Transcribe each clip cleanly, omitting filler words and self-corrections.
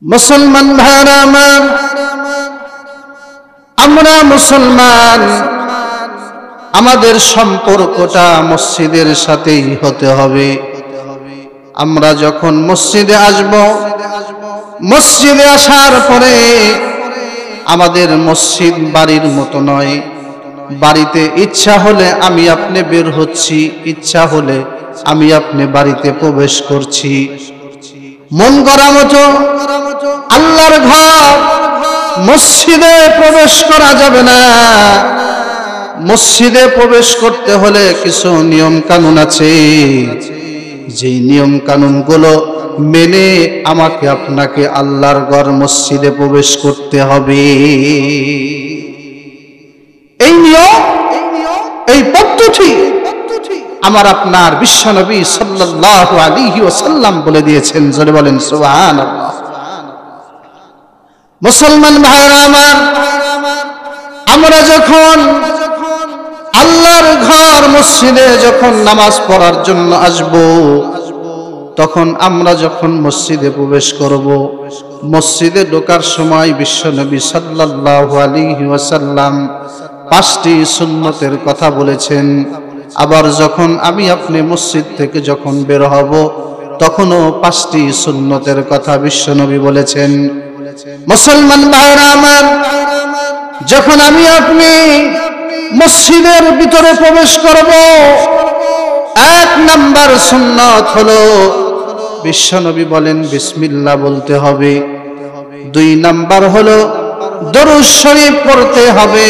মুসলমান ভাইরা আমার, আমরা মুসলমান, আমাদের সম্পর্কটা মসজিদের সাথেই হতে হবে। আমরা যখন মসজিদে আসব, মসজিদে আসার পরে আমাদের মসজিদ বাড়ির মতো নয়। বাড়িতে ইচ্ছা হলে আমি আপনি বের হচ্ছি, ইচ্ছা হলে আমি আপনি বাড়িতে প্রবেশ করছি। মন করা মতো আল্লাহর ঘর মসজিদে প্রবেশ করা যাবে না। মসজিদে প্রবেশ করতে হলে কিছু নিয়ম কানুন আছে, যে নিয়ম কানুনগুলো মেনে আমাকে আপনাকে আল্লাহর ঘর মসজিদে প্রবেশ করতে হবে। এই নিয়ম, এই পদ্ধতি আমার আপনার বিশ্বনবী সাল্লাল্লাহু আলাইহি ওয়াসাল্লাম বলে দিয়েছেন। জোরে বলেন সুবহানাল্লাহ। মুসলমান ভাইরা আমার, আমরা যখন আল্লাহর ঘর মসজিদে যখন নামাজ পড়ার জন্য আসব, তখন আমরা যখন মসজিদে প্রবেশ করব, মসজিদে ঢোকার সময় বিশ্বনবী সাল্লাল্লাহু আলাইহি ওয়াসাল্লাম 5টি সুন্নতের কথা বলেছেন। আবার যখন আমি আপনি মসজিদ থেকে যখন বের হব, তখনও 5টি সুন্নতের কথা বিশ্বনবী বলেছেন। মুসলমান ভাইরা আমার, যখন আমি আপনি মসজিদের ভিতরে প্রবেশ করব, 1 নাম্বার সুন্নাত হলো বিশ্বনবী বলেন বিসমিল্লাহ বলতে হবে। 2 নাম্বার হলো দরুদ শরীফ পড়তে হবে।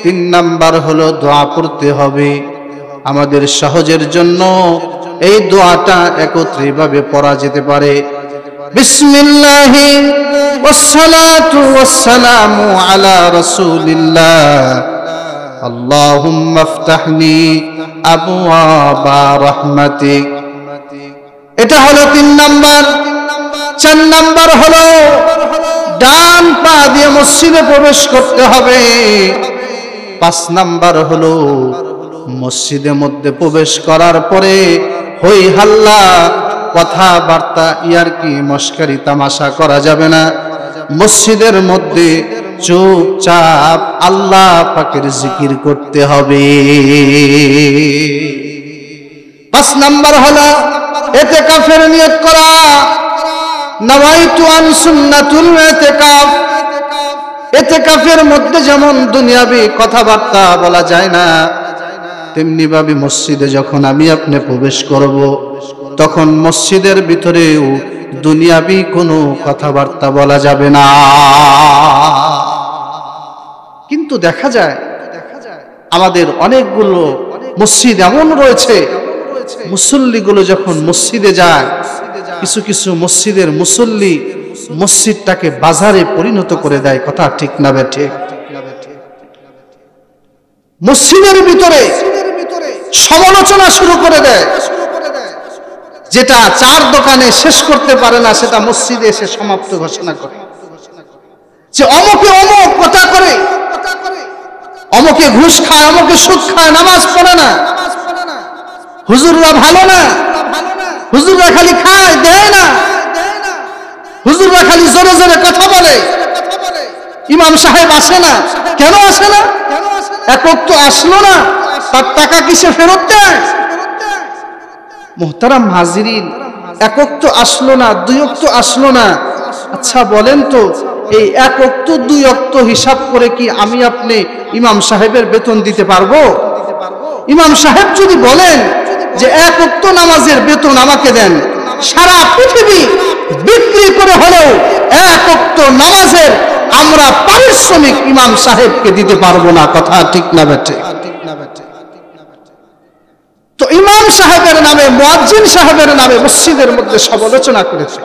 3 নাম্বার হলো দোয়া পড়তে হবে। আমাদের সহজের জন্য এই দোয়াটা একত্রে ভাবে পড়া যেতে পারে। বিসমিল্লাহি ওয়াসসালাতু ওয়াসসালামু আলা রাসূলিল্লাহ, আল্লাহুম্মা ইফতাহলি আবওয়াবা রাহমাতিক। এটা হলো 3 নাম্বার। 4 নাম্বার হলো ডান পা দিয়ে মসজিদে প্রবেশ করতে হবে। 5 নাম্বার হলো মসজিদের মধ্যে প্রবেশ করার পরে হই হাল্লা, কথাবার্তা, ইয়ারকি, মস্কারি, তামাশা করা যাবে না। মসজিদের মধ্যে চুপচাপ আল্লাহ পাকের জিকির করতে হবে। 5 নাম্বার হলো ইতিকাফের নিয়ত করা। নাওয়াইতু আন সুন্নাতুল ইতিকাফ। ইতিকাফের মধ্যে যেমন দুনিয়াবি কথাবার্তা বলা যায় না, তেমনি ভাবে মসজিদে যখন আমি আপনি প্রবেশ করব, তখন মসজিদের ভিতরেও দুনিয়াবি কোনো কথাবার্তা বলা যাবে না। কিন্তু দেখা যায় আমাদের অনেকগুলো মসজিদ এমন রয়েছে, মুসল্লিগুলো যখন মসজিদে যায়, কিছু কিছু মসজিদের মুসল্লি মসজিদটাকে বাজারে পরিণত করে দেয়। কথা ঠিক না বেঠে? মসজিদের ভিতরে সমালোচনা শুরু করে দেয়। যেটা 4 দোকানে শেষ করতে পারে না, সেটা মসজিদে এসে সমাপ্ত ঘোষণা করে। যে অমুকে অমুক কথা করে, অমুকে ঘুষ খায়, অমুকে সুদ খায়, নামাজ পড়ে না, হুজুররা ভালো না, হুজুররা খালি খায় দেয় না, হুজুররা খালি জোরে জোরে কথা বলে, ইমাম সাহেব আসে না। কেন আসে না? এক ওয়াক্ত আসলো না, তার টাকা কিসে ফেরত দেয়? মুহতারাম হাজিরিন, এক ওয়াক্ত আসলো না, 2 ওয়াক্ত আসলো না। আচ্ছা বলেন তো, এই 1 ওয়াক্ত 2 ওয়াক্ত হিসাব করে কি আমি আপনি ইমাম সাহেবের বেতন দিতে পারবো? ইমাম সাহেব যদি বলেন যে 1 ওয়াক্ত নামাজের বেতন আমাকে দেন, সারা পৃথিবী বিক্রি করে হলেও 1 ওয়াক্ত নামাজের আমরা পারিশ্রমিক ইমাম সাহেবকে দিতে পারবো না। কথা ঠিক না বেঠে? তো ইমাম সাহেবের নামে, মুয়াজ্জিন সাহেবের নামে মসজিদের মধ্যে সমালোচনা করেছে।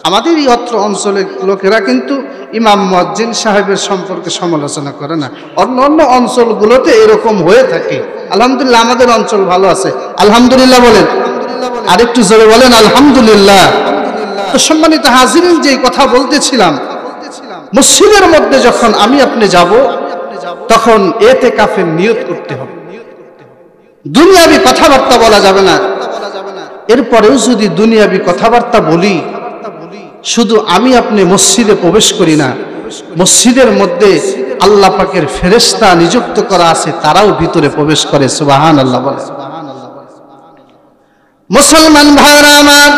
আমাদের এই অত্র অঞ্চলের লোকেরা কিন্তু ইমাম মুয়াজ্জিন সাহেবের সম্পর্কে সমালোচনা করে না। অন্য অন্য অঞ্চলগুলোতে এরকম হয়ে থাকে। আলহামদুলিল্লাহ, আমাদের অঞ্চল ভালো আছে। আলহামদুলিল্লাহ বলেন, আরেকটু জোরে বলেন আলহামদুলিল্লাহ। তো সম্মানিত হাজিরিন, যে কথা বলতেছিলাম, মসজিদের মধ্যে যখন আমি আপনি যাব, তখন ইতিকাফের নিয়ত করতে হবে। দুনিয়াবি কথাবার্তা বলা যাবে না। এরপরেও যদি দুনিয়াবি কথাবার্তা বলি, শুধু আমি আপনি মসজিদে প্রবেশ করি না, মসজিদের মধ্যে আল্লাহ পাকের ফেরেশতা নিযুক্ত করা আছে, তারাও ভিতরে প্রবেশ করে। সুবহানাল্লাহ বলে। মুসলমান ভাইরা আমার,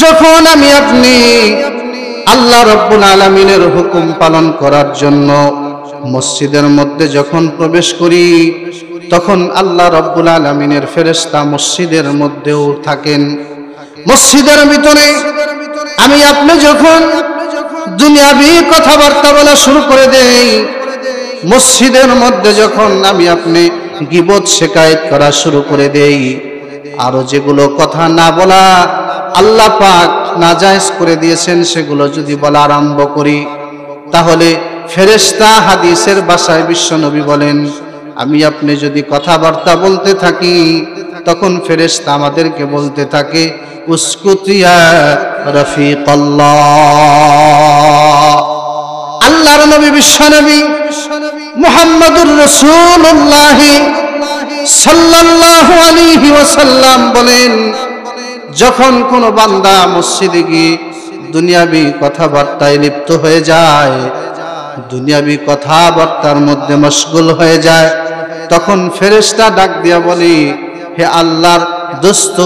যখন আমি আপনি আল্লাহ রাব্বুল আলামিনের হুকুম পালন করার জন্য মসজিদের মধ্যে যখন প্রবেশ করি, তখন আল্লাহ রাব্বুল আলামিনের ফেরেশতা মসজিদের মধ্যেও থাকেন। মসজিদের ভিতরে আমি আপনি যখন দুনিয়াবি কথাবার্তা বলা শুরু করে দেই, মসজিদের মধ্যে যখন আমি আপনি গীবত শিকায়েত করা শুরু করে দেই, আরো যেগুলো কথা না বলা আল্লাহ পাক নাজায়েজ করে দিয়েছেন সেগুলো যদি বলা আরম্ভ করি, তাহলে ফেরেশতা হাদিসের ভাষায় বিশ্বনবী বলেন, আমি আপনি যদি কথাবার্তা বলতে থাকি, তখন ফেরেশতা আমাদেরকে বলতে থাকে, উসকুতিয়া রফিকাল্লাহ। আল্লাহর নবী বিশ্বনবী মুহাম্মদুর রাসূলুল্লাহ সাল্লাল্লাহু আলাইহি ওয়াসাল্লাম বলেন, যখন কোন বান্দা মসজিদে গিয়ে দুনিয়াবি কথাবার্তায় লিপ্ত হয়ে যায়, দুনিয়াবি কথাবার্তার মধ্যে মশগুল হয়ে যায়, তখন ফেরেশতা ডাক দিয়া বলে, হে আল্লাহর দোস্ত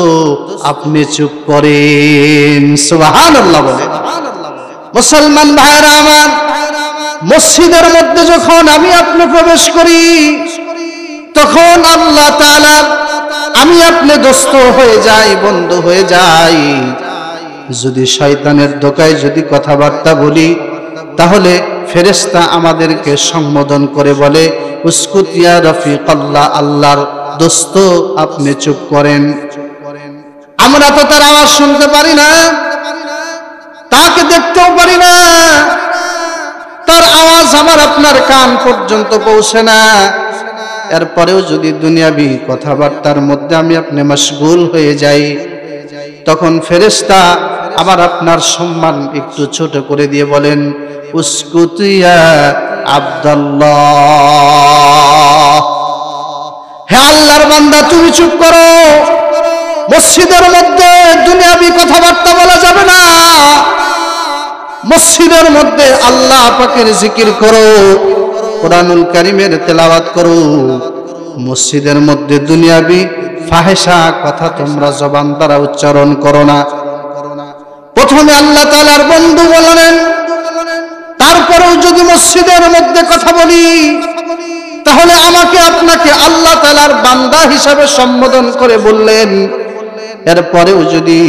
আপনি চুপ করেন। সুবহানাল্লাহ বলে। মুসলমান ভাইরা আমার, মসজিদের মধ্যে যখন আমি আপনি প্রবেশ করি, তখন আল্লাহ তাআলা আমি আপনি দোস্ত হয়ে যাই, বন্ধু হয়ে যাই। যদি শয়তানের ধোঁকায় যদি কথাবার্তা বলি, তাহলে ফেরেশতা আমাদেরকে সম্বোধন করে বলে, উসকুত ইয়া রফিকাল্লাহ, আল্লাহর দোস্ত আপনি চুপ করেন। আমরা তো তার আওয়াজ শুনতে পারি না, তাকে দেখতেও পারি না, তার আওয়াজ আমার আপনার কান পর্যন্ত পৌঁছে না। এরপরেও যদি দুনিয়াবি কথাবার্তার মধ্যে আমি আপনি মশগুল হয়ে যাই, তখন ফেরেশতা আমার আপনার সম্মান একটু ছোট করে দিয়ে বলেন, উসকুত ইয়া আব্দুল্লাহ, হে আল্লাহর বান্দা তুমি চুপ করো। মসজিদের মধ্যে দুনিয়াবি কথাবার্তা বলা যাবে না, মসজিদের মধ্যে আল্লাহ পাকের জিকির করো, কোরআনুল কারীমের তেলাওয়াত করো। মসজিদের মধ্যে দুনিয়াবি ফাহেসা কথা তোমরা জবান দ্বারা উচ্চারণ করো না। প্রথমে আল্লাহ তাআলার বন্ধু বললেন, তারপরেও যদি মসজিদের মধ্যে কথা বলি, তাহলে আমাকে আপনাকে আল্লাহ তাআলার বান্দা হিসাবে সম্বোধন করে বললেন। এরপরেও যদি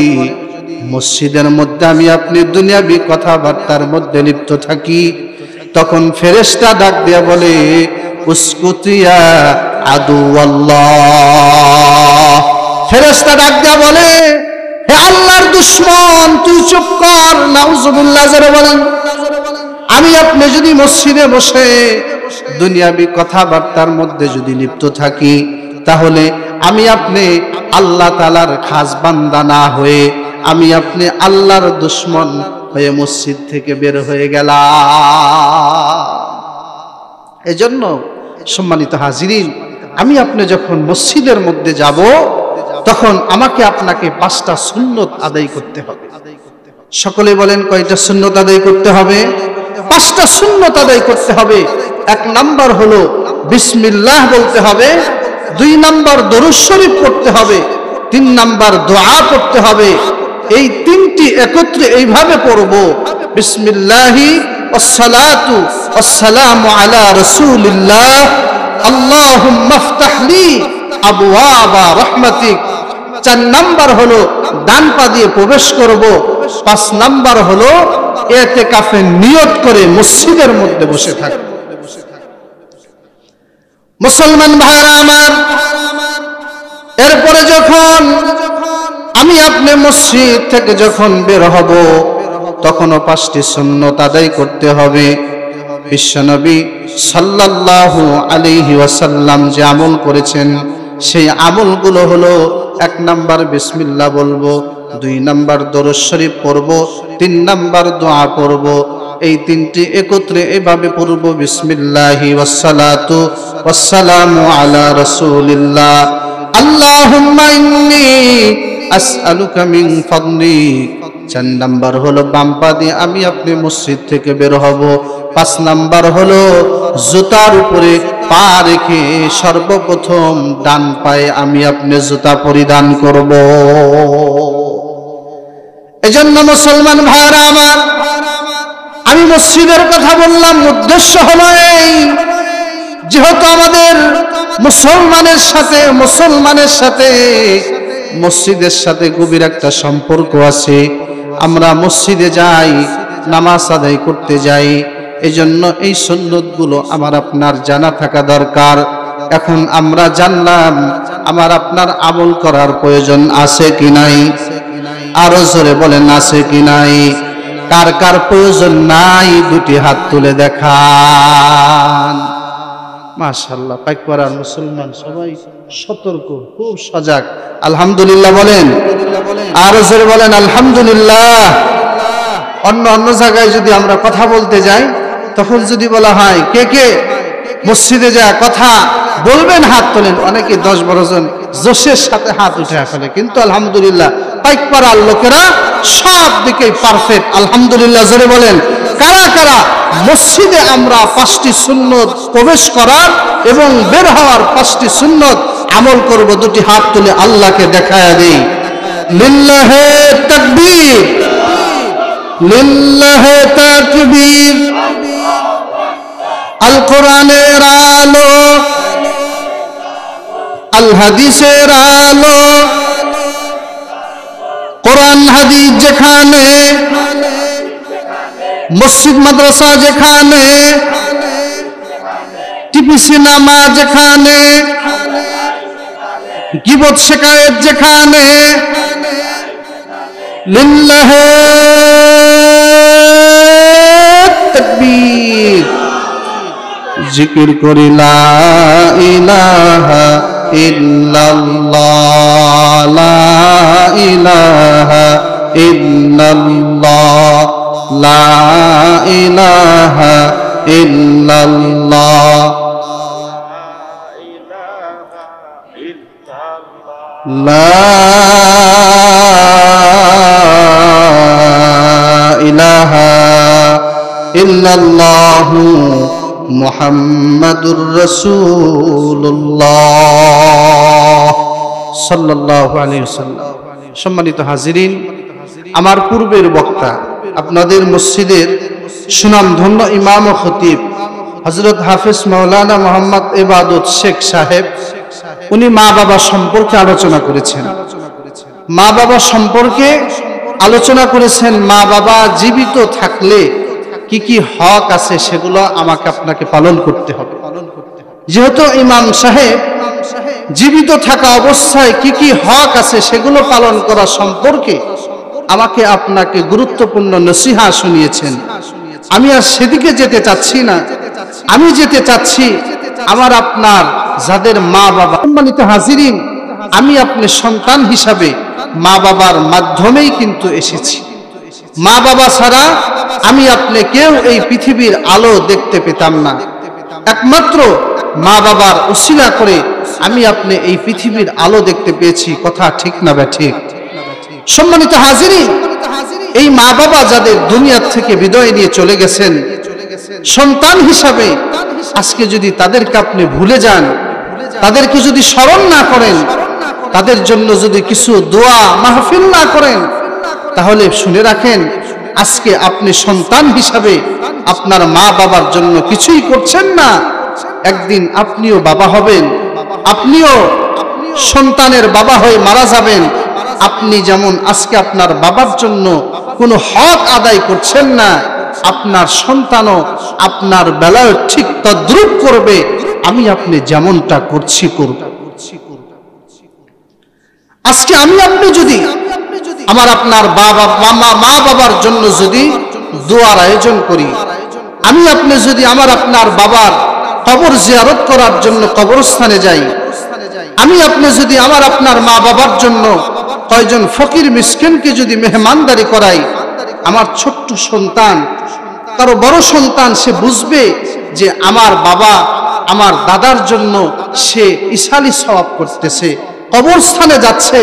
মসজিদের মধ্যে আমি আপনি দুনিয়াবি কথাবার্তার মধ্যে লিপ্ত থাকি, তখন ফেরেশতা ডাক দিয়া বলে, উসকুত ইয়া আদুওয়াল্লাহ। ফেরেশতা ডাক দিয়া বলে, হে আল্লাহর দুশমন তুই চুপ কর। নাউজুবিল্লাহ জোরে বলেন। আমি আপনি যদি মসজিদে বসে দুনিয়াবি কথাবার্তার মধ্যে যদি লিপ্ত থাকি, তাহলে আমি আপনি আল্লাহ তাআলার খাস বান্দা না হয়ে আমি আপনি আল্লাহর দুশমন হয়ে মসজিদ থেকে বের হয়ে গেলাম। এজন্য সম্মানিত হাজিরিন, আমি আপনি যখন মসজিদের মধ্যে যাব, তখন আমাকে আপনাকে 5টা সুন্নত আদায় করতে হবে। সকলে বলেন, কয়টা সুন্নত আদায় করতে হবে? 5টা সুন্নত আদায় করতে হবে। 1 নাম্বার হলো বিসমিল্লাহ বলতে হবে, 2 নাম্বার দরুদ শরীফ পড়তে হবে, 3 নাম্বার দোয়া পড়তে হবে। এই 3টি একত্রে এইভাবে পড়ব, বিসমিল্লাহি ওয়াসসালাতু ওয়াসসালামু আলা রাসূলিল্লাহ, আল্লাহুম্মা ইফতাহ লি আবওয়াবা রাহমাতিক। 4 নাম্বার হলো ডান পা দিয়ে প্রবেশ করব। 5 নাম্বার হলো ইতিকাফে নিয়ত করে মসজিদের মধ্যে বসে থাকব। মুসলমান ভাইরা আমার, এরপরে যখন আমি আপনি মসজিদ থেকে যখন বের হব, তখনও 5টি সুন্নত আদায় করতে হবে। বিশ্বনবী সাল্লাল্লাহু আলাইহি ওয়াসাল্লাম যে আমল করেছেন, সেই আমলগুলো হলো 1 নাম্বার বিসমিল্লাহ বলবো, 2 নাম্বার দরুদ শরীফ পড়ব, 3 নাম্বার দোয়া পড়ব। এই 3টি একত্রে এভাবে পড়ব, বিসমিল্লাহি ওয়াসসালাতু ওয়াসসালামু আলা রাসূলিল্লাহ, আল্লাহুম্মা ইন্নী আসআলুকা মিন ফাদলিক 4 নাম্বার হলো বাম পা দিয়ে আমি আপনি মসজিদ থেকে বের হব। 5 নাম্বার হলো জুতার উপরে পা রেখে সর্বপ্রথম ডান পায়ে আমি আপনি জুতা পরিধান করব। এজন্য মুসলমান ভাইরা আমার, আমি মসজিদের কথা বললাম, উদ্দেশ্য হলো এই, যেহেতু আমাদের মুসলমানের সাথে মসজিদের সাথে গভীর একটা সম্পর্ক আছে। আমরা মসজিদে যাই, নামাজ আদায় করতে যাই, এজন্য এই সুন্নতগুলো আমার আপনার জানা থাকা দরকার। এখন আমরা জানলাম, আমার আপনার আমল করার প্রয়োজন আছে কি নাই? আরো জোরে বলেন, আছে কি নাই? কার কার প্রয়োজন নাই দুটি হাত তুলে দেখান। মাশাআল্লাহ, পাকপাড়ার মুসলমান সবাই সতর্ক, খুব সজাগ। আলহামদুলিল্লাহ বলেন, আরো জোরে বলেন আলহামদুলিল্লাহ। অন্য জায়গায় যদি আমরা কথা বলতে যাই, তখন যদি বলা হয় কে কে মসজিদে যা কথা বলবেন হাত তোলেন, অনেকে 10-12 জন জোশের সাথে হাত উঠে ফেলে। কিন্তু আলহামদুলিল্লাহ পাইকপাড়ার লোকেরা সব দিকেই পারফেক্ট। আলহামদুলিল্লাহ জোরে বলেন। কারা কারা মসজিদে আমরা 5টি সুন্নত প্রবেশ করার এবং বের হওয়ার 5টি সুন্নত আমল করব, দুটি হাত তুলে আল্লাহকে দেখায়া দেই। লিল্লাহে তাকবীর, লিল্লাহে তাকবীর। আল কোরআনের আলো, আল হাদিসের আলো, কোরআন হাদিস যেখানে, মসজিদ মাদ্রাসা যেখানে, টিভি সিনেমা যেখানে, গীবত শিকায়েত যেখানে, লিল্লাহে তাকবীর। জিকির করি লা ইলাহা ইল্লাল্লাহ, লা ইলাহা ইল্লাল্লাহ, লা ইলাহা ইল্লাল্লাহ, লা ইলাহা ইল্লাল্লাহু মুহাম্মাদুর রাসূলুল্লাহ সাল্লাল্লাহু আলাইহি ওয়াসাল্লাম। সম্মানিত হাজিরিন, আমার পূর্বের বক্তা আপনাদের মসজিদের সুনামধন্য ইমাম ও খতিব হযরত হাফেজ মাওলানা মোহাম্মদ ইবাদত শেখ সাহেব, উনি মা বাবা সম্পর্কে আলোচনা করেছেন। মা বাবা সম্পর্কে আলোচনা করেছেন, মা বাবা জীবিত থাকলে কি কি হক আছে সেগুলো আমাকে আপনাকে পালন করতে হবে। যেহেতু ইমাম সাহেব জীবিত থাকা অবস্থায় কি কি হক আছে সেগুলো পালন করা সম্পর্কে আমাকে আপনাকে গুরুত্বপূর্ণ নসিহা শুনিয়েছেন। আমি আর সেদিকে যেতে চাচ্ছি না, আমি যেতে চাচ্ছি আমার আপনার যাদের মা বাবা। সম্মানিত হাজিরিন, আমি আপনি সন্তান হিসাবে মা বাবার মাধ্যমেই কিন্তু এসেছি। মা বাবা ছাড়া আমি আপনি কেউ এই পৃথিবীর আলো দেখতে পেতাম না। একমাত্র মা বাবার উসিলা করে আমি আপনি এই পৃথিবীর আলো দেখতে পেয়েছি। কথা ঠিক না ঠিক? সম্মানিত হাজিরিন, এই মা বাবা যাদের দুনিয়ার থেকে বিদায় নিয়ে চলে গেছেন, সন্তান হিসাবে আজকে যদি তাদেরকে আপনি ভুলে যান, তাদেরকে যদি স্মরণ না করেন, তাদের জন্য যদি কিছু দোয়া মাহফিল না করেন, তাহলে শুনে রাখেন আজকে আপনি সন্তান হিসাবে আপনার মা বাবার জন্য কিছুই করছেন না। একদিন আপনিও বাবা হবেন, আপনিও সন্তানের বাবা হয়ে মারা যাবেন। আপনি যেমন আজকে আপনার বাবার জন্য কোনো হক আদায় করছেন না, আপনার সন্তানও আপনার বেলায় ঠিক তদ্রূপ করবে। আমি আপনি যেমনটা করছি করব। আজকে আমি আপনি যদি আমার আপনার মা বাবার জন্য যদি দোয়ার আয়োজন করি, আমি আপনি যদি আমার আপনার বাবার কবর জিয়ারত করার জন্য কবরস্থানে যাই, আমি আপনি যদি আমার আপনার মা বাবার জন্য কয়জন ফকির মিসকিনকে যদি মেহমানদারি করাই, আমার ছোট্ট সন্তান, কারো বড় সন্তান, সে বুঝবে যে আমার বাবা আমার দাদার জন্য সে ইসালি সওয়াব করতেছে, কবরস্থানে যাচ্ছে,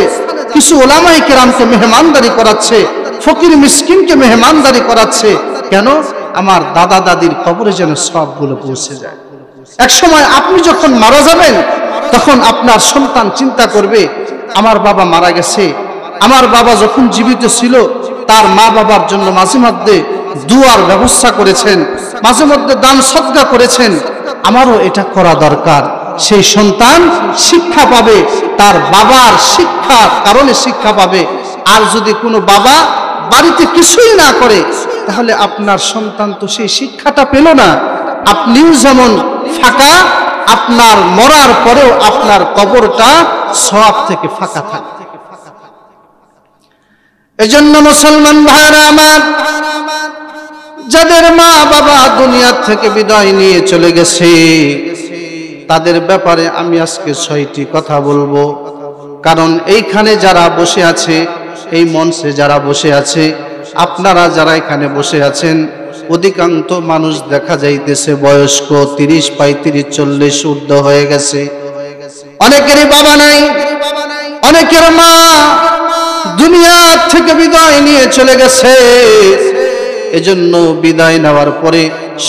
কিছু ওলামায়ে কেরামকে মেহমানদারি করাচ্ছে, ফকির মিসকিনকে মেহমানদারি করাচ্ছে, কেন? আমার দাদা দাদির কবরে যেন সবগুলো পৌঁছে যায়। এক সময় আপনি যখন মারা যাবেন তখন আপনার সন্তান চিন্তা করবে, আমার বাবা মারা গেছে, আমার বাবা যখন জীবিত ছিল তার মা বাবার জন্য মাঝে মধ্যে দুয়ার ব্যবস্থা করেছেন, মাঝে মধ্যে দান সদকা করেছেন, আমারও এটা করা দরকার। সেই সন্তান শিক্ষা পাবে, তার বাবার শিক্ষার কারণে শিক্ষা পাবে। আর যদি কোনো বাবা বাড়িতে কিছুই না করে তাহলে আপনার সন্তান তো সেই শিক্ষাটা পেল না। আপনিও যেমন ফাঁকা, আপনার মরার পরেও আপনার কবরটা সওয়াব থেকে ফাঁকা থাকবে। এজন্য মুসলমান ভাইরা আমার, যাদের মা বাবা দুনিয়া থেকে বিদায় নিয়ে চলে গেছে তাদের ব্যাপারে আমি আজকে 6টি কথা বলবো। কারণ এইখানে যারা বসে আছে, এই মঞ্চে যারা বসে আছে, আপনারা যারা এখানে বসে আছেন, অধিকাংশ মানুষ দেখা যাইতেছে বয়স্ক, 30, 35, 40 ঊর্ধ্ব হয়ে গেছে। অনেকেরই বাবা নাই, অনেকের মা দুনিয়া থেকে বিদায় নিয়ে চলে গেছে। এজন্য বিদায় নেওয়ার পরে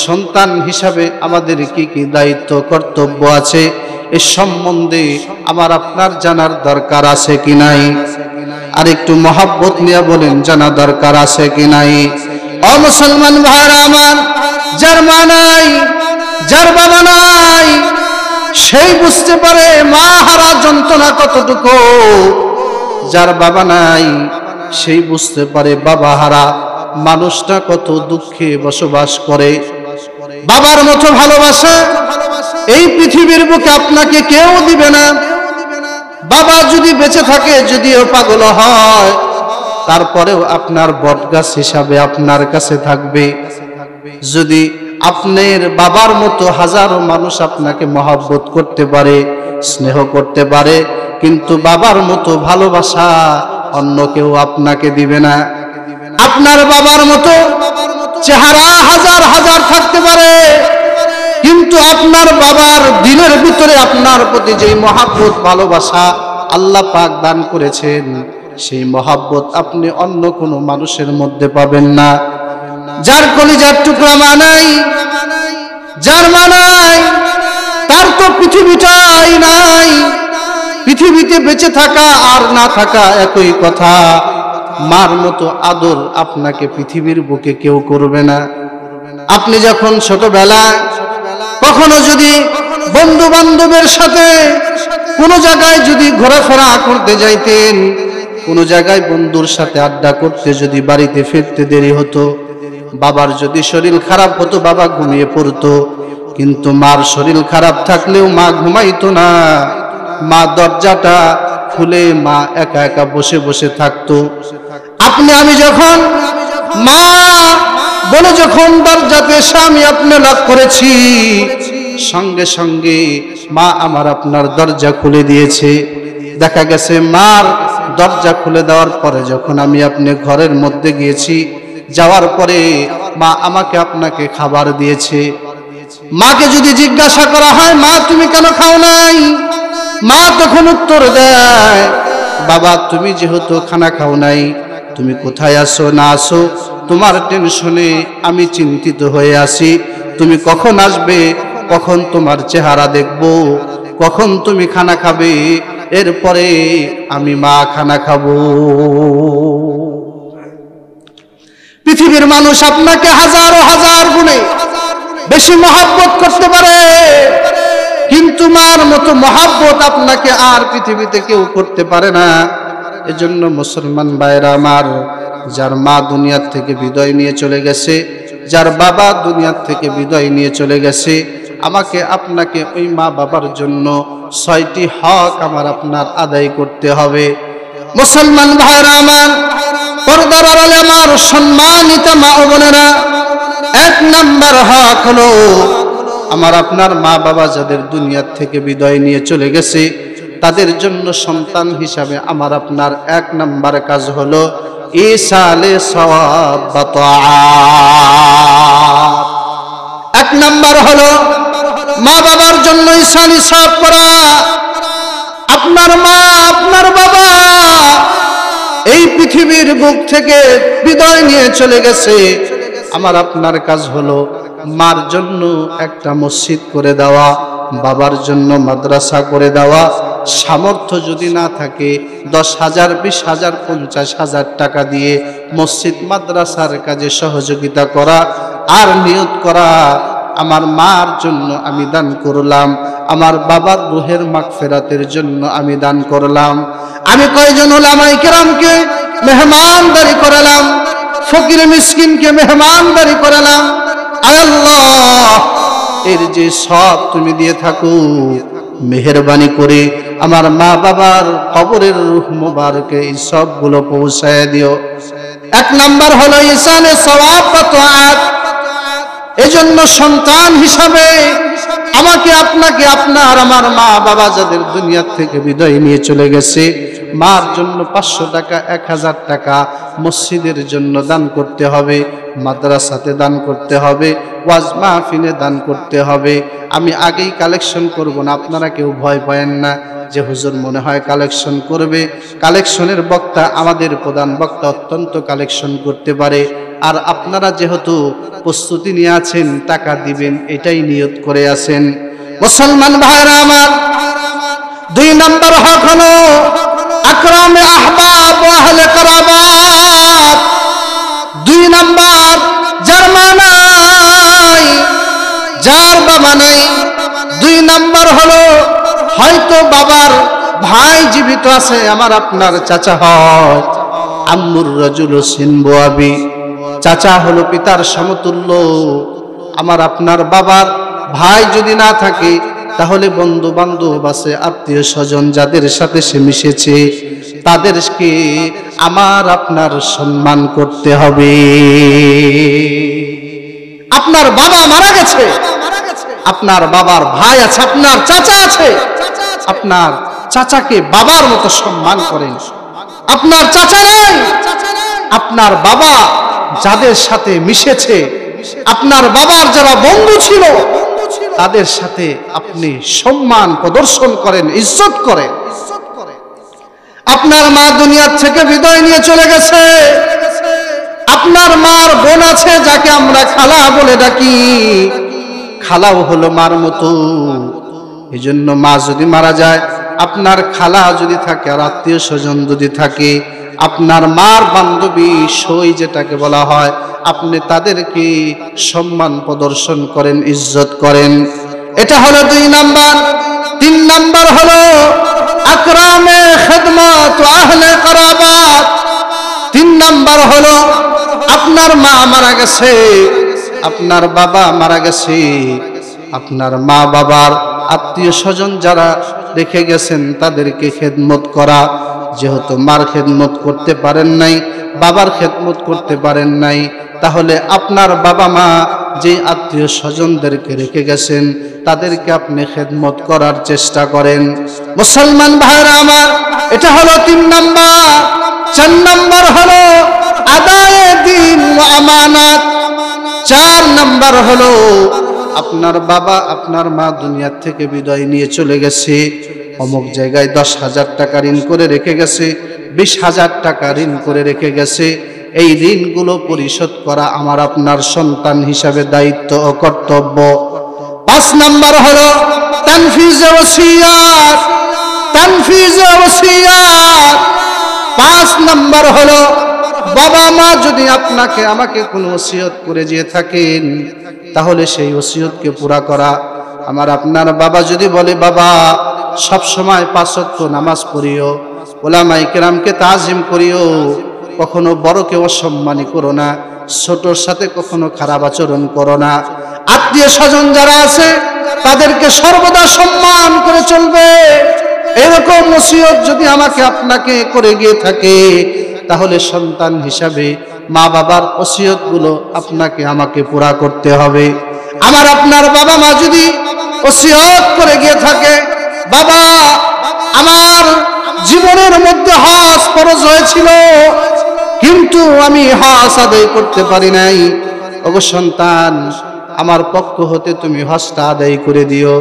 সন্তান হিসাবে আমাদের কি কি দায়িত্ব কর্তব্য আছে এ সম্বন্ধে আমার আপনার জানার দরকার আছে কি নাই? আর একটু মহব্বত নিয়ে বলেন, জানা দরকার আছে কি নাই? ও মুসলমান ভাইরা আমার, যার মা নাই, যার বাবা নাই, সেই বুঝতে পারে মা হারা যন্ত্রণা কতটুকু। যার বাবা নাই সেই বুঝতে পারে বাবা হারা মানুষটা কত দুঃখে বসবাস করে। বাবার মতো ভালোবাসা এই পৃথিবীর বুকে আপনাকে কেউ দিবে না। বাবা যদি বেঁচে থাকে, যদিও পাগল হয়, তারপরেও আপনার বটগাছ হিসাবে আপনার কাছে থাকবে। যদি আপনার বাবার মতো হাজারো মানুষ আপনাকে মহব্বত করতে পারে, স্নেহ করতে পারে, কিন্তু বাবার মতো ভালোবাসা অন্য কেউ আপনাকে দিবে না। আপনার বাবার মতো চেহারা হাজার হাজার থাকতে পারে, কিন্তু আপনার বাবার দিলের ভিতরে আপনার প্রতি যেই মহব্বত ভালোবাসা আল্লাহ পাক দান করেছেন, সেই মহব্বত আপনি অন্য কোনো মানুষের মধ্যে পাবেন না। যার কলিজার টুকরা মা নাই, যার মা নাই, তার তো পৃথিবীটাই নাই। পৃথিবীতে বেঁচে থাকা আর না থাকা একই কথা। মার মতো আদর আপনাকে পৃথিবীর বুকে কেউ করবে না। আপনি যখন ছোটবেলায় কখনো যদি বন্ধু বান্ধবের সাথে কোনো জায়গায় যদি ঘোরাফেরা করতে যাইতেন, কোনো জায়গায় বন্ধুর সাথে আড্ডা করতে যদি বাড়িতে ফিরতে দেরি হতো, বাবার যদি শরীর খারাপ হতো বাবা ঘুমিয়ে পড়তো, কিন্তু মার শরীর খারাপ থাকলেও মা ঘুমাইতো না। মা দরজাটা খুলে মা একা একা বসে বসে থাকতো। আপনি আমি যখন মা বলে যখন দরজাতে স্বামী আপনি লাভ করেছি, সঙ্গে সঙ্গে মা আমার আপনার দরজা খুলে দিয়েছে। দেখা গেছে মার দরজা খুলে দেওয়ার পরে যখন আমি আপনি ঘরের মধ্যে গিয়েছি, যাওয়ার পরে মা আমাকে আপনাকে খাবার দিয়েছে। মাকে যদি জিজ্ঞাসা করা হয়, মা তুমি কেন খাও নাই, মা তখন উত্তর দেয়, বাবা তুমি যেহেতু খানা খাও নাই, তুমি কোথায় আসো না আসো তোমার টেনশনে আমি চিন্তিত হয়ে আছি। তুমি কখন আসবে, কখন তোমার চেহারা দেখব, কখন তুমি খানা খাবে, এরপরে আমি মা খানা খাবো। পৃথিবীর মানুষ আপনাকে হাজারো হাজার গুণে বেশি মহব্বত করতে পারে, কিন্তু মার মতো মহব্বত আপনাকে আর পৃথিবীতে কেউ করতে পারে না। এজন্য মুসলমান ভাইরা আমার, যার মা দুনিয়ার থেকে বিদায় নিয়ে চলে গেছে, যার বাবা দুনিয়ার থেকে বিদায় নিয়ে চলে গেছে, আমাকে আপনাকে ওই মা বাবার জন্য 6টি হক আমার আপনার আদায় করতে হবে। মুসলমান ভাইরা আমার, পর্দার আড়ালে আমার সম্মানিত মা ও বোনেরা, 1 নাম্বার হক হলো আমার আপনার মা বাবা যাদের দুনিয়ার থেকে বিদায় নিয়ে চলে গেছে, তাদের জন্য সন্তান হিসাবে আমার আপনার 1 নাম্বার কাজ হলো ইসালে সওয়াব বা তাআত। 1 নাম্বার হলো মা বাবার জন্য ইসালে সওয়াব করা। আপনার মা আপনার বাবা এই পৃথিবীর বুক থেকে বিদায় নিয়ে চলে গেছে। আমার আপনার কাজ হলো মার জন্য একটা মসজিদ করে দেওয়া, বাবার জন্য মাদ্রাসা করে দেওয়া। সামর্থ্য যদি না থাকে 10,000, 20,000, 50,000 টাকা দিয়ে মসজিদ মাদ্রাসার কাজে সহযোগিতা করা, আর নিয়ত করা আমার মার জন্য আমি দান করলাম, আমার বাবার রুহের মাগফিরাতের জন্য আমি দান করলাম। আমি কয়জন উলামায়ে কেরামকে মেহমানদারি করালাম, ফকির মিসকিনকে মেহমানদারি করালাম। আয় আল্লাহ, এর যে সব তুমি দিয়ে থাকো, মেহেরবানি করে আমার মা বাবার কবরের রূহ মুবারকে এই সবগুলো পৌঁছায় দিও। 1 নাম্বার হলো ইসানে সওয়াব বা তাআত। এজন্য সন্তান হিসাবে আমাকে আপনাকে আপনার আমার মা বাবা যাদের দুনিয়া থেকে বিদায় নিয়ে চলে গেছে, মার জন্য 500 টাকা, 1000 টাকা মসজিদের জন্য দান করতে হবে, মাদ্রাসাতে দান করতে হবে, ওয়াজ মাহফিলে দান করতে হবে। আমি আগেই কালেকশন করব না, আপনারা কেউ ভয় পায়েন না যে হুজুর মনে হয় কালেকশন করবে। কালেকশনের বক্তা আমাদের প্রধান বক্তা অত্যন্ত কালেকশন করতে পারে। আর আপনারা যেহেতু প্রস্তুতি নিয়ে আছেন, টাকা দিবেন এটাই নিয়ত করে আছেন। মুসলমান ভাইরা আমার, 2 নম্বর হক হলো আকরামে আহবাব ও আহলে কারাবাত। 2 নম্বর যার মা নাই, যার বাবা নাই। 2 নম্বর হলো হয়তো বাবার ভাই জীবিত আছে, আমার আপনার চাচা হয়, আম্মুর রাজুল সিনবু আবি, চাচা হলো পিতার সমতুল্য। আমার আপনার বাবার ভাই যদি না থাকে, তাহলে বন্ধু বান্ধব আছে, আত্মীয় স্বজন যাদের সাথে সে মিশেছে, তাদেরকে আমার আপনার সম্মান করতে হবে। আপনার বাবা মারা গেছে, আপনার বাবার ভাই আছে, আপনার চাচা আছে, আপনার চাচাকে বাবার মতো সম্মান করেন। আপনার চাচা নেই, আপনার বাবা যাদের সাথে মিশেছে, আপনার বাবার যারা বন্ধু ছিল, তাদের সাথে আপনি সম্মান প্রদর্শন করেন, ইজ্জত করেন। আপনার মা দুনিয়ার থেকে বিদায় নিয়ে চলে গেছে, আপনার মার বোন আছে যাকে আমরা খালা বলে ডাকি, খালাও হলো মার মতো। এই জন্য মা যদি মারা যায়, আপনার খালা যদি থাকে আর আত্মীয় স্বজন যদি থাকে, আপনার মার বান্ধবী সই যেটাকে বলা হয়, আপনি তাদেরকে সম্মান প্রদর্শন করেন, ইজ্জত করেন। এটা হলো 2 নাম্বার। 3 নাম্বার হলো আকরামে খিদমত ও আহলে কারাবাত। 3 নাম্বার হলো আপনার মা মারা গেছে, আপনার বাবা মারা গেছে, আপনার মা বাবার আত্মীয় স্বজন যারা রেখে গেছেন তাদেরকে খেদমত করা। যেহেতু মার খেদমত করতে পারেন নাই, বাবার খেদমত করতে পারেন নাই, তাহলে আপনার বাবা মা যে আত্মীয় স্বজনদেরকে রেখে গেছেন তাদেরকে আপনি খেদমত করার চেষ্টা করেন। মুসলমান ভাইরা আমার, এটা হলো 3 নাম্বার। 4 নাম্বার হলো আদায়ে দ্বীন ও আমানত। 4 নাম্বার হলো আপনার বাবা আপনার মা দুনিয়া থেকে বিদায় নিয়ে চলে গেছে, অমুক জায়গায় 10,000 টাকা ঋণ করে রেখে গেছে, 20,000 টাকা ঋণ করে রেখে গেছে। এই ঋণগুলো পরিশোধ করা আমার আপনার সন্তান হিসাবে দায়িত্ব ও কর্তব্য। 5 নাম্বার হলো তানফিজে ওসিয়াত। তানফিজে ওসিয়াত 5 নাম্বার হলো বাবা মা যদি আপনাকে আমাকে কোনো ওসিয়ত করে দিয়ে থাকেন, তাহলে সেই ওসিয়তকে পুরা করা। আমার আপনার বাবা যদি বলে, বাবা সব সময় 5 ওয়াক্ত নামাজ পড়িও, উলামায়ে কেরামকে তাজিম করিও, কখনো বড়কে অসম্মানী করো না, ছোটর সাথে কখনো খারাপ আচরণ করো না, আত্মীয় স্বজন যারা আছে তাদেরকে সর্বদা সম্মান করে চলবে। এরকম ওসিয়ত যদি আমাকে আপনাকে করে গিয়ে থাকে, তাহলে সন্তান হিসাবে মা বাবার ওসিয়তগুলো আপনাকে আমাকে পুরা করতে হবে। আমার আপনার বাবা মা যদি ওসিয়ত করে গিয়ে থাকে, বাবা আমার জীবনের মধ্যে হজ ফরজ হয়েছিল কিন্তু আমি হজ আদায় করতে পারি নাই, ওগো সন্তান আমার পক্ষ হতে তুমি হজটা আদায় করে দিও।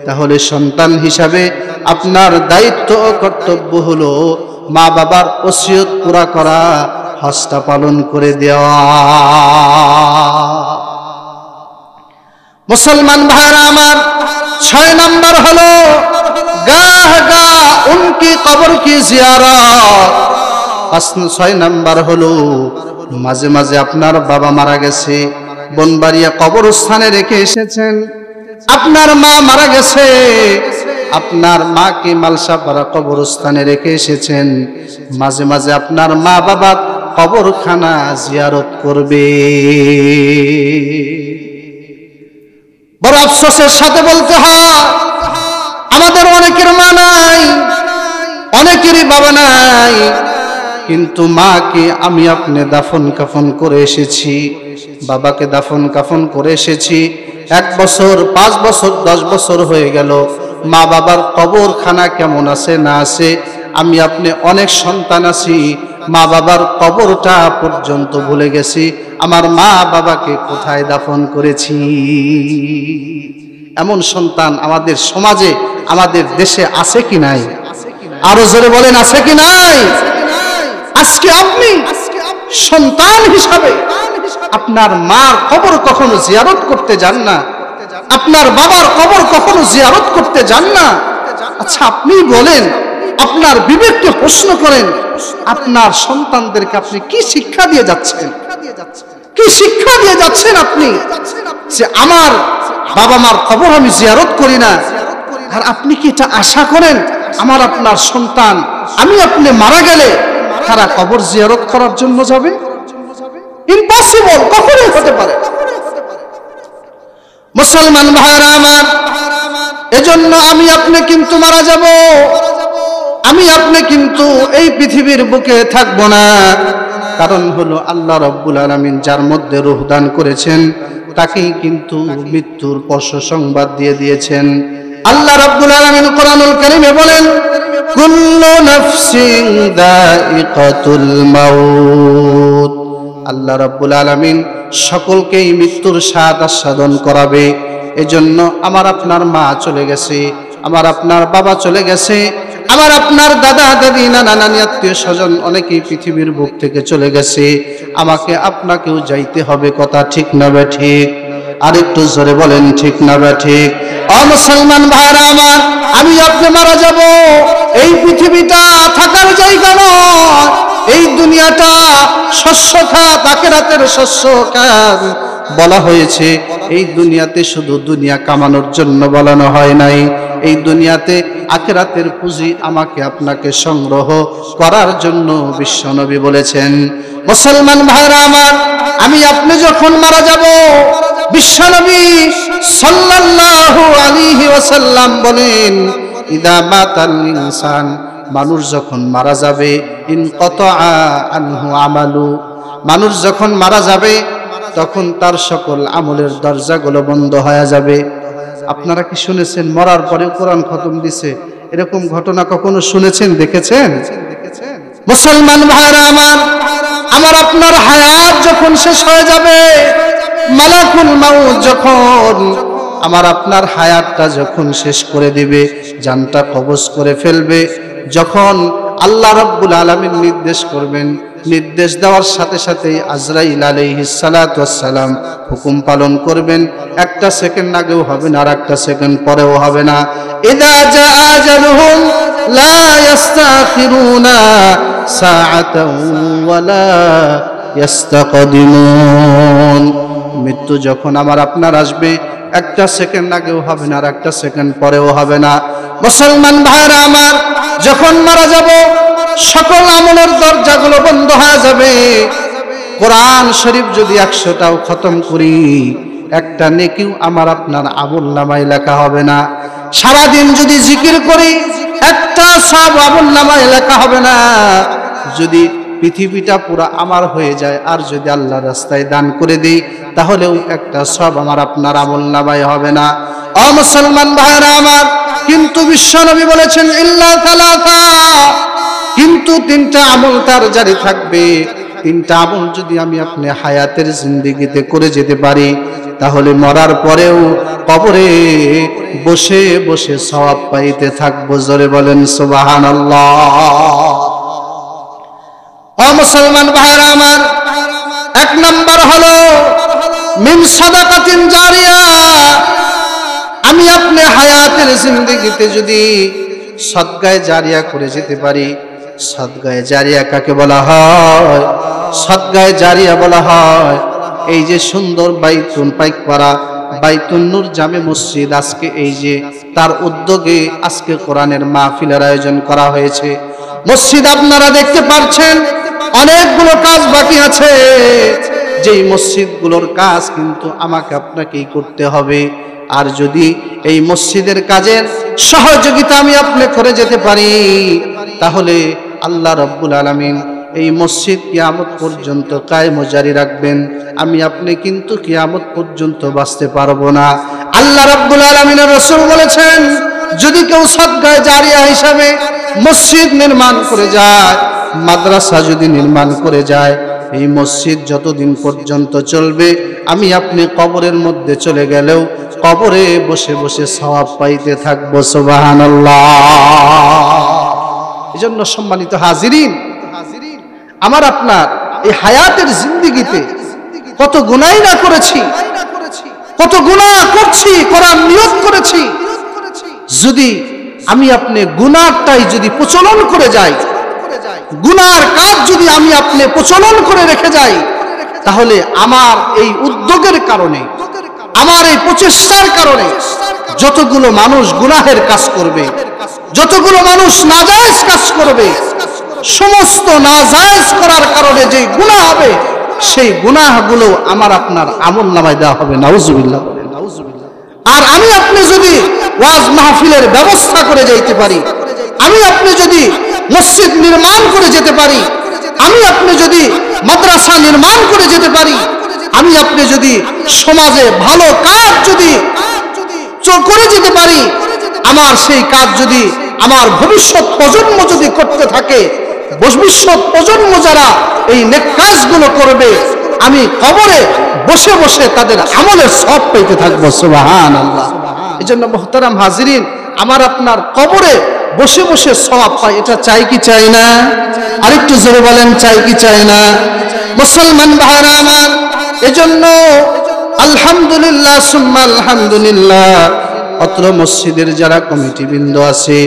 তাহলে সন্তান হিসাবে আপনার দায়িত্ব ও কর্তব্য হলো মা বাবার ওসিয়ত পুরা করা, হজটা পালন করে দেওয়া। মুসলমান ভাইরা আমার, 6 নাম্বার হলো গাহ গা উনকি কবর কি জিয়ারত। 6 নাম্বার হলো মাঝে মাঝে আপনার বাবা মারা গেছে, বনবাড়িয়া কবরস্থানে রেখে এসেছেন। আপনার মা মারা গেছে, আপনার মাকে মালসাপাড়া কবরস্থানে রেখে এসেছেন। মাঝে মাঝে আপনার মা বাবার কবরখানা জিয়ারত করবে। বড় আফসোসের সাথে বলতে হয়, আমাদের অনেকের মা নাই, অনেকেরই বাবা নাই, কিন্তু মাকে আমি আপনি দাফন কাফন করে এসেছি, বাবাকে দাফন কাফন করে এসেছি। 1 বছর, 5 বছর, 10 বছর হয়ে গেল, মা বাবার কবরখানা কেমন আছে না আছে, আমি আপনি অনেক সন্তান আছি, মা বাবার কবরটা পর্যন্ত ভুলে গেছি, আমার মা বাবাকে কোথায় দাফন করেছি। এমন সন্তান আমাদের সমাজে, আমাদের দেশে আছে কি নাই? আরো জোরে বলেন, আছে কি নাই? আজকে আপনি সন্তান হিসাবে আপনার মার কবর কখনো জিয়ারত করতে যান না, আপনার বাবার কবর কখনো জিয়ারত করতে যান না। আচ্ছা, আপনি বলেন, আপনার বিবেককে প্রশ্ন করেন, আপনার সন্তানদেরকে আপনি কি শিক্ষা দিয়ে যাচ্ছেন? কি শিক্ষা দিয়ে যাচ্ছেন আপনি? যে আমার বাবা মার কবর আমি জিয়ারত করি না, আর আপনি কি এটা আশা করেন আমার আপনার সন্তান আমি আপনি মারা গেলে তারা কবর জিয়ারত করার জন্য যাবে? ইম্পসিবল, কখনোই হতে পারে। মুসলমান ভাইরা আমার, এজন্য আমি আপনি কিন্তু মারা যাব, আমি আপনি কিন্তু এই পৃথিবীর বুকে থাকবো না। কারণ হলো আল্লাহ রাব্বুল আলামিন যার মধ্যে রূহ দান করেছেন তাকেই কিন্তু মৃত্যুর স্পষ্ট সংবাদ দিয়ে দিয়েছেন। আল্লাহ রাব্বুল আলামিন কোরআনুল কারীমে বলেন, কুল্লু নাফসিন যায়িকাতুল মাউত। আল্লাহ রাব্বুল আলামিন সকলকেই মৃত্যুর স্বাদ আস্বাদন করাবে। এজন্য আমার আপনার মা চলে গেছে, আমার আপনার বাবা চলে গেছে, আমার আপনার দাদা দাদি নানা নানি আত্মীয় স্বজন অনেকেই পৃথিবীর বুক থেকে চলে গেছে। আমাকে আপনাকেও যাইতে হবে, কথা ঠিক না বে ঠিক? আর একটু জোরে বলেন, ঠিক না বে ঠিক? ও মুসলমান ভাইরা আমার, আমি আপনি মারা যাব, এই পৃথিবীটা থাকার জায়গা নয়, এই দুনিয়াটা শস্য খাত, আখিরাতের শস্য খাত বলা হয়েছে। এই দুনিয়াতে শুধু দুনিয়া কামানোর জন্য বলানো হয় নাই, এই দুনিয়াতে আখিরাতের পুঁজি আমাকে আপনাকে সংগ্রহ করার জন্য বিশ্বনবী বলেছেন। মুসলমান ভাইরা আমার, আমি আপনি যখন মারা যাব, বিশ্বনবী সাল্লাল্লাহু আলাইহি ওয়াসাল্লাম বলেন, ইদা মাতাল ইনসান, মানুষ যখন মারা যাবে, ইনকাতা আনহু আমালু, মানুষ যখন মারা যাবে তখন তার সকল আমলের দরজাগুলো বন্ধ হয়ে যাবে। আপনারা কি শুনেছেন মরার পরে কোরআন খতম দিছে? এরকম ঘটনা কখনো শুনেছেন, দেখেছেন? মুসলমান ভাইরা আমার, আমার আপনার হায়াত যখন শেষ হয়ে যাবে, মালাকুল মাউত যখন আমার আপনার হায়াতটা যখন শেষ করে দিবে, জানটা কবজ করে ফেলবে, যখন আল্লাহ রাব্বুল আলামিন নির্দেশ করবেন, নির্দেশ দেওয়ার সাথে সাথেই আজরাইল আলাইহিস সালাতু ওয়াস সালাম হুকুম পালন করবেন। একটা সেকেন্ড আগেও হবে না, আর একটা সেকেন্ড পরেও হবে না। ইদা জা আজালুহুম লা ইস্তাখিরুনা সাআতাও ওয়ালা ইস্তাকদিমুন। মৃত্যু যখন আমার আপনার আসবে, একটা সেকেন্ড আগেও হবে না, আর একটা সেকেন্ড পরেও হবে না। মুসলমান ভাইরা আমার, যখন মারা যাব সকল আমলের দরজাগুলো বন্ধ হয়ে যাবে। কোরআন শরীফ যদি 100টাও খতম করি, একটা নেকিও আমার আপনার আমলনামায় লেখা হবে না। সারাদিন যদি জিকির করি, একটা সব আমলনামায় লেখা হবে না। যদি পৃথিবীটা পুরো আমার হয়ে যায় আর যদি আল্লাহর রাস্তায় দান করে দেই, তাহলেও একটা সব আমার আপনার আমলনামায় হবে না। ও মুসলমান ভাইরা আমার, কিন্তু বিশ্বনবী বলেছেন ইল্লা সালাসা, কিন্তু 3টা আমল তার জারি থাকবে। 3টা আমল যদি আমি আপনি হায়াতের জিন্দেগিতে করে যেতে পারি, তাহলে মরার পরেও কবরে বসে বসে সওয়াব পাইতে থাকবো। জোরে বলেন সুবহানাল্লাহ। ও মুসলমান ভাইরা আমার, এক নাম্বার হলো মিন সাদাকাতিন জারিয়া। আমি আপনি হায়াতের জিন্দেগিতে যদি সদকায়ে জারিয়া করে যেতে পারি। সদকায়ে জারিয়া কাকে বলা হয়? সদকায়ে জারিয়া বলা হয় এই যে সুন্দর বাইতুল পাইকপাড়া বাইতুন নূর জামে মসজিদ, আজকে এই যে তার উদ্যোগে আজকে কোরআনের মাহফিলের আয়োজন করা হয়েছে। মসজিদ আপনারা দেখতে পাচ্ছেন অনেকগুলো কাজ বাকি আছে, যেই মসজিদগুলোর কাজ কিন্তু আমাকে আপনাকেই করতে হবে। আর যদি এই মসজিদের কাজের সহযোগিতা আমি আপনি করে যেতে পারি, তাহলে আল্লাহ রাব্বুল আলামিন এই মসজিদ কিয়ামত পর্যন্ত কায়েম ও জারি রাখবেন। আমি আপনি কিন্তু কিয়ামত পর্যন্ত বাঁচতে পারবো না। আল্লাহ রাব্বুল আলামিনের রাসূল বলেছেন, যদি কেউ সদকায়ে জারিয়া হিসাবে মসজিদ নির্মাণ করে যায়, মাদ্রাসা যদি নির্মাণ করে যায়, এই মসজিদ যতদিন পর্যন্ত চলবে, আমি আপনি কবরের মধ্যে চলে গেলেও কবরে বসে বসে সওয়াব পাইতে থাকবো। সুবহানাল্লাহ। এজন্য সম্মানিত হাজিরিন, আমার আপনার এই হায়াতের জিন্দেগিতে কত গুনাহ না করেছি, কত গুনাহ করছি, করার নিয়ত করেছি। যদি আমি আপনি গুনাহটাই যদি প্রচলন করে যাই, গুনার কাজ যদি আমি আপনি প্রচলন করে রেখে যাই, তাহলে আমার এই উদ্যোগের কারণে, আমার এই প্রচেষ্টার কারণে যতগুলো মানুষ গুনাহের কাজ করবে, যতগুলো মানুষ নাজায়েজ কাজ করবে, সমস্ত নাজায়েজ করার কারণে যে গুনাহ হবে, সেই গুনাহগুলো আমার আপনার আমলনামায় দেওয়া হবে। নাউজুবিল্লাহ। আর আমি আপনি যদি ওয়াজ মাহফিলের ব্যবস্থা করে যাইতে পারি, আমি আপনি যদি মসজিদ নির্মাণ করে যেতে পারি, আমি আপনি যদি মাদ্রাসা নির্মাণ করে যেতে পারি, আমি আপনি যদি সমাজে ভালো কাজ যদি করে যেতে পারি, আমার সেই কাজ যদি আমার ভবিষ্যৎ প্রজন্ম যদি করতে থাকে, ভবিষ্যৎ প্রজন্ম যারা এই নেক কাজগুলো করবে, আমি কবরে বসে বসে তাদের আমলের সওয়াব পেতে থাকবো। সুবহানাল্লাহ। এজন্য মুহতারাম হাজিরিন, আমার আপনার কবরে বসে বসে সওয়াব পাই, এটা চাই কি চাই না? আরেকটু জোরে বলেন, চাই কি চাই না? মুসলমান ভাইরা আমার, এজন্য আলহামদুলিল্লাহ সুম্মা আলহামদুলিল্লাহ, অত্র মসজিদের যারা কমিটিবৃন্দ আছে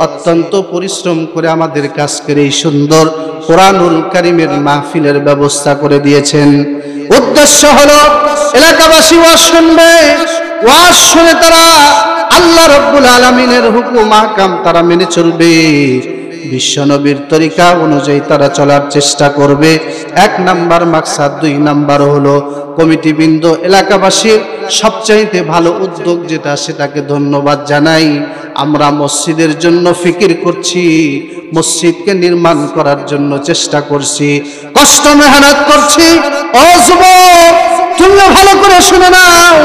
অত্যন্ত পরিশ্রম করে আমাদের কাজকের এই সুন্দর কোরআনুল কারীমের মাহফিলের ব্যবস্থা করে দিয়েছেন। উদ্দেশ্য হলো এলাকাবাসী ওয়াজ শুনবে, ওয়াজ শুনে তারা আল্লাহ রাব্বুল আলামিনের হুকুম আহকাম তারা মেনে চলবে, বিশ্বনবীর তরিকা অনুযায়ী তারা চলার চেষ্টা করবে। এক নাম্বার মাকসাদ। দুই নাম্বার হলো কমিটিবৃন্দ এলাকাবাসীর সবচাইতে ভালো উদ্যোগ যেটা, সেটাকে ধন্যবাদ জানাই। আমরা মসজিদের জন্য ফিকির করছি, মসজিদকে নির্মাণ করার জন্য চেষ্টা করছি, কষ্ট মেহনত করছি। ও যুবক, তুমিও ভালো করে শুনে নাও,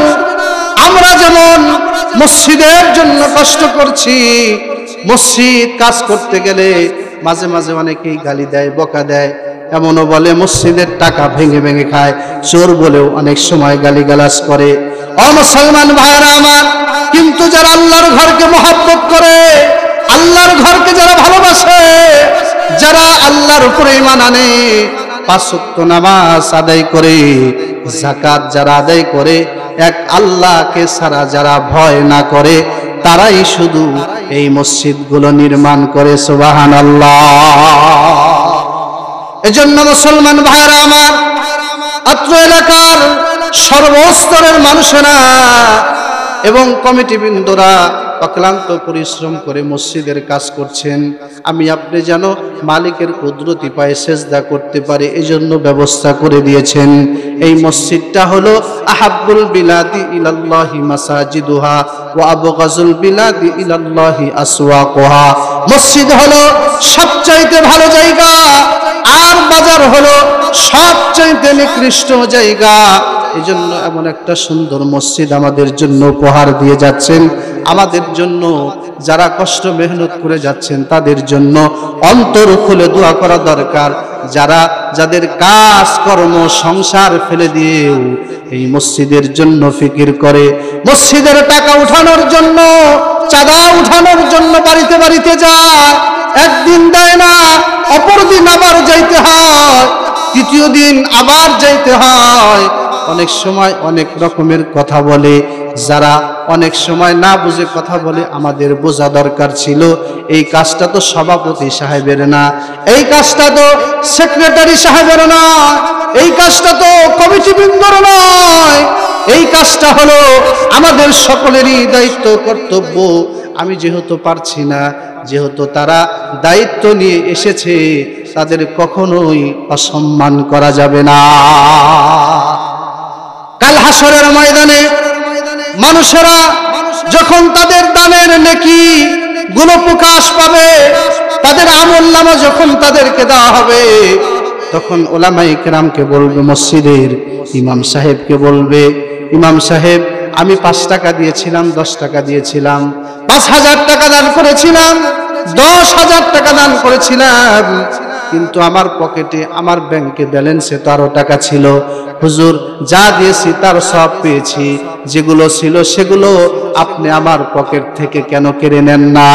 আমরা যেমন মসজিদের জন্য কষ্ট করছি, মসজিদ কাজ করতে গেলে মাঝে মাঝে অনেকেই গালি দেয়, বকা দেয়, এমনও বলে মসজিদের টাকা ভেঙে ভেঙে খায়, চোর বলেও অনেক সময় গালিগালাজ করে। ও মুসলমান ভাইরা আমার, কিন্তু যারা আল্লাহর ঘরকে মহব্বত করে, আল্লাহর ঘরকে যারা ভালোবাসে, যারা আল্লাহর উপরে ঈমান আনে, পাঁচ ওয়াক্ত নামাজ আদায় করে, যাকাত যারা আদায় করে, এক আল্লাহকে ছাড়া যারা ভয় না করে, তারাই শুধু এই মসজিদগুলো নির্মাণ করে। সুবহানাল্লাহ। এজন্য মুসলমান ভাইরা আমার, অত্র এলাকার সর্বস্তরের মানুষেরা এবং কমিটিবৃন্দরা অক্লান্ত পরিশ্রম করে মসজিদের কাজ করছেন। আমি আপনি যেন মালিকের কুদরতি পায়ে সেজদা করতে পারে, এজন্য ব্যবস্থা করে দিয়েছেন। এই মসজিদটা হলো আহাব্বুল বিলাদি ইলাল্লাহি মাসাজিদুহা ওয়া আবগাজুল বিলাদি ইলাল্লাহি আসওয়াকুহা। মসজিদ হলো সবচাইতে ভালো জায়গা, আর বাজার হলো সবচাইতে নিকৃষ্ট জায়গা। এজন্য এমন একটা সুন্দর মসজিদ আমাদের জন্য উপহার দিয়ে যাচ্ছেন। আমাদের জন্য যারা কষ্ট মেহনত করে যাচ্ছেন, তাদের জন্য অন্তর খুলে দোয়া করা দরকার। যাদের কাজ কর্ম সংসার ফেলে দিয়েও এই মসজিদের জন্য ফিকির করে, মসজিদের টাকা উঠানোর জন্য, চাঁদা উঠানোর জন্য বাড়িতে বাড়িতে যায়, একদিন দেয় না, অপর দিন আবার যাইতে হয়, তৃতীয় দিন আবার যাইতে হয়। অনেক সময় অনেক রকমের কথা বলে, যারা অনেক সময় না বুঝে কথা বলে, আমাদের বোঝা দরকার ছিল এই কাজটা তো সভাপতি সাহেবের না, এই কাজটা তো সেক্রেটারি সাহেবের না, এই কাজটা তো কমিটি বৃন্দর নয়, এই কাজটা হলো আমাদের সকলেরই দায়িত্ব কর্তব্য। আমি যেহেতু পারছি না, যেহেতু তারা দায়িত্ব নিয়ে এসেছে, তাদের কখনোই অসম্মান করা যাবে না। কাল হাসরের ময়দানে মানুষেরা যখন তাদের দানের নেকি গুলো প্রকাশ পাবে, তাদের আমলনামা যখন তাদেরকে দেওয়া হবে, তখন ওলামায়ে কেরামকে বলবে, মসজিদের ইমাম সাহেবকে বলবে, ইমাম সাহেব আমি 5 টাকা দিয়েছিলাম, 10 টাকা দিয়েছিলাম, 5000 টাকা দান করেছিলাম, 10,000 টাকা দান করেছিলাম, কিন্তু আমার পকেটে, আমার ব্যাংকে ব্যালেন্সে তো আরো টাকা ছিল। হুজুর যা দিয়েছি তার সব পেয়েছি, যেগুলো ছিল সেগুলো আপনি আমার পকেট থেকে কেন কেড়ে নেন না?